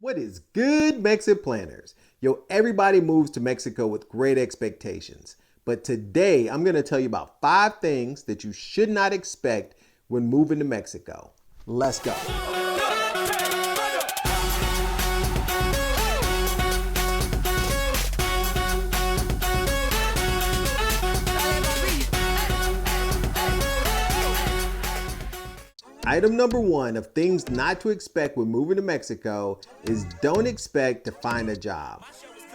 What is good, Mexit planners? Yo, everybody moves to Mexico with great expectations. But today, I'm going to tell you about 5 things that you should not expect when moving to Mexico. Let's go. Item number 1 of things not to expect when moving to Mexico is don't expect to find a job.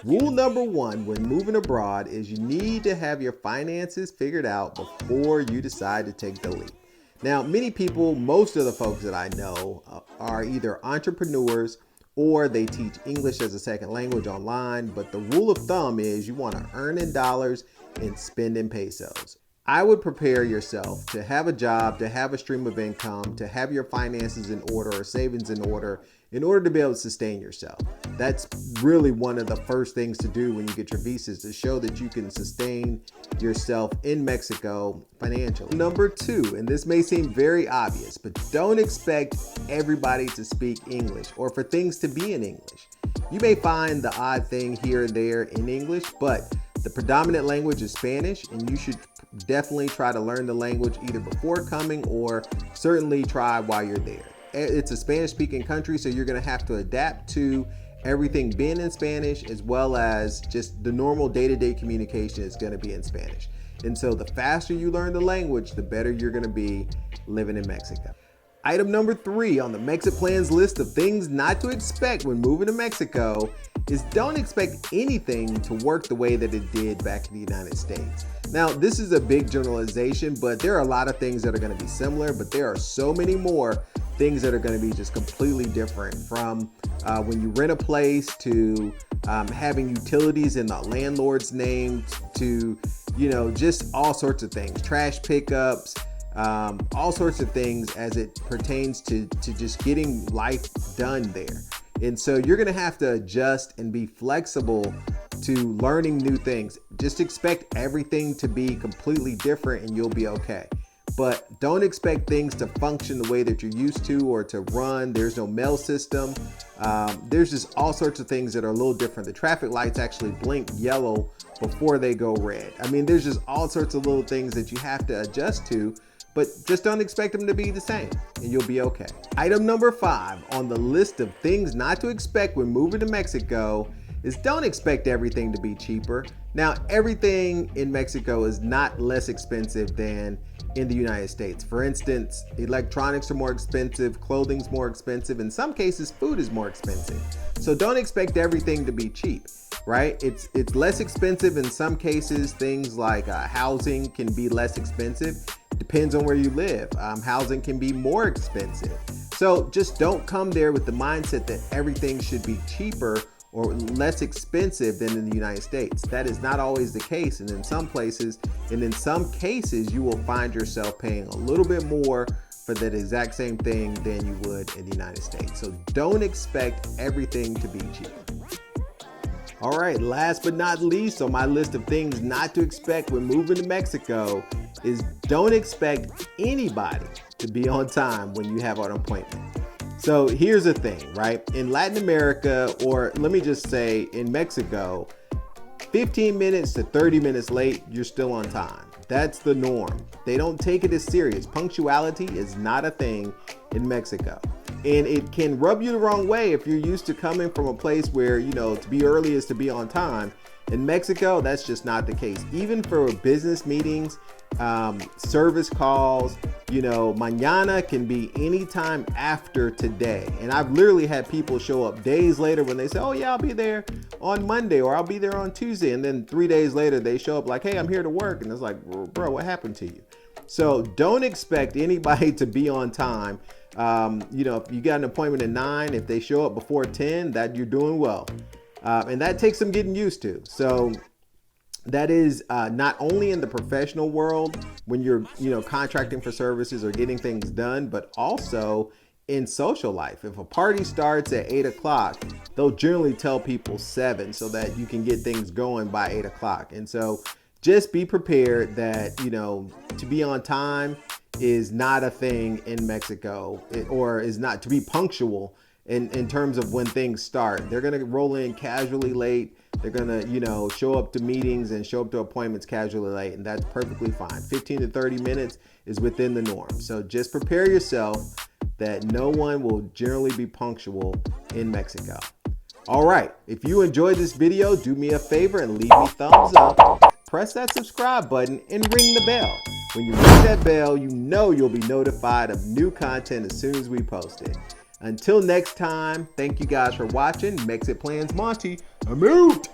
Rule number 1 when moving abroad is you need to have your finances figured out before you decide to take the leap. Now, many people, most of the folks that I know are either entrepreneurs or they teach English as a second language online, but the rule of thumb is you want to earn in dollars and spend in pesos. I would prepare yourself to have a job, to have a stream of income, to have your finances in order or savings in order to be able to sustain yourself. That's really one of the first things to do when you get your visas, to show that you can sustain yourself in Mexico financially. Number 2, and this may seem very obvious, but don't expect everybody to speak English or for things to be in English. You may find the odd thing here and there in English, but the predominant language is Spanish, and you should definitely try to learn the language either before coming or certainly try while you're there. It's a Spanish-speaking country, so you're going to have to adapt to everything being in Spanish, as well as just the normal day-to-day communication is going to be in Spanish. And so the faster you learn the language, the better you're going to be living in Mexico. Item number 3 on the MexitPlans list of things not to expect when moving to Mexico is don't expect anything to work the way that it did back in the United States. Now, this is a big generalization, but there are a lot of things that are going to be similar, but there are so many more things that are going to be just completely different, from when you rent a place to having utilities in the landlord's name to, just all sorts of things, trash pickups, all sorts of things as it pertains to just getting life done there. And so you're going to have to adjust and be flexible to learning new things. Just expect everything to be completely different and you'll be okay. But don't expect things to function the way that you're used to or to run. There's no mail system. There's just all sorts of things that are a little different. The traffic lights actually blink yellow before they go red. I mean, there's just all sorts of little things that you have to adjust to, but just don't expect them to be the same and you'll be okay. Item number 5 on the list of things not to expect when moving to Mexico is don't expect everything to be cheaper. Now, everything in Mexico is not less expensive than in the United States. For instance, electronics are more expensive, clothing's more expensive, in some cases food is more expensive. So don't expect everything to be cheap, right? It's less expensive in some cases. Things like housing can be less expensive. Depends on where you live. Housing can be more expensive. So just don't come there with the mindset that everything should be cheaper or less expensive than in the United States. That is not always the case. And in some places, and in some cases, you will find yourself paying a little bit more for that exact same thing than you would in the United States. So don't expect everything to be cheap. All right, last but not least on my list of things not to expect when moving to Mexico is don't expect anybody to be on time when you have an appointment. So here's the thing, right? In Latin America, or let me just say in Mexico, 15 minutes to 30 minutes late, you're still on time. That's the norm. They don't take it as serious. Punctuality is not a thing in Mexico. And it can rub you the wrong way if you're used to coming from a place where, to be early is to be on time. In Mexico, that's just not the case. Even for business meetings, service calls, mañana can be anytime after today. And I've literally had people show up days later when they say, oh yeah, I'll be there on Monday or I'll be there on Tuesday. And then 3 days later, they show up like, hey, I'm here to work. And it's like, bro, what happened to you? So don't expect anybody to be on time. If you got an appointment at 9, if they show up before 10, that you're doing well. And that takes some getting used to. So that is not only in the professional world when you're, contracting for services or getting things done, but also in social life. If a party starts at 8 o'clock, they'll generally tell people 7 so that you can get things going by 8 o'clock. And so just be prepared that, to be on time is not a thing in Mexico, or is not to be punctual in terms of when things start. They're gonna roll in casually late. They're gonna, show up to meetings and show up to appointments casually late, and that's perfectly fine. 15 to 30 minutes is within the norm. So just prepare yourself that no one will generally be punctual in Mexico. All right, if you enjoyed this video, do me a favor and leave me thumbs up. Press that subscribe button and ring the bell. When you ring that bell, you know you'll be notified of new content as soon as we post it. Until next time, thank you guys for watching. MexitPlans Monty, I'm out.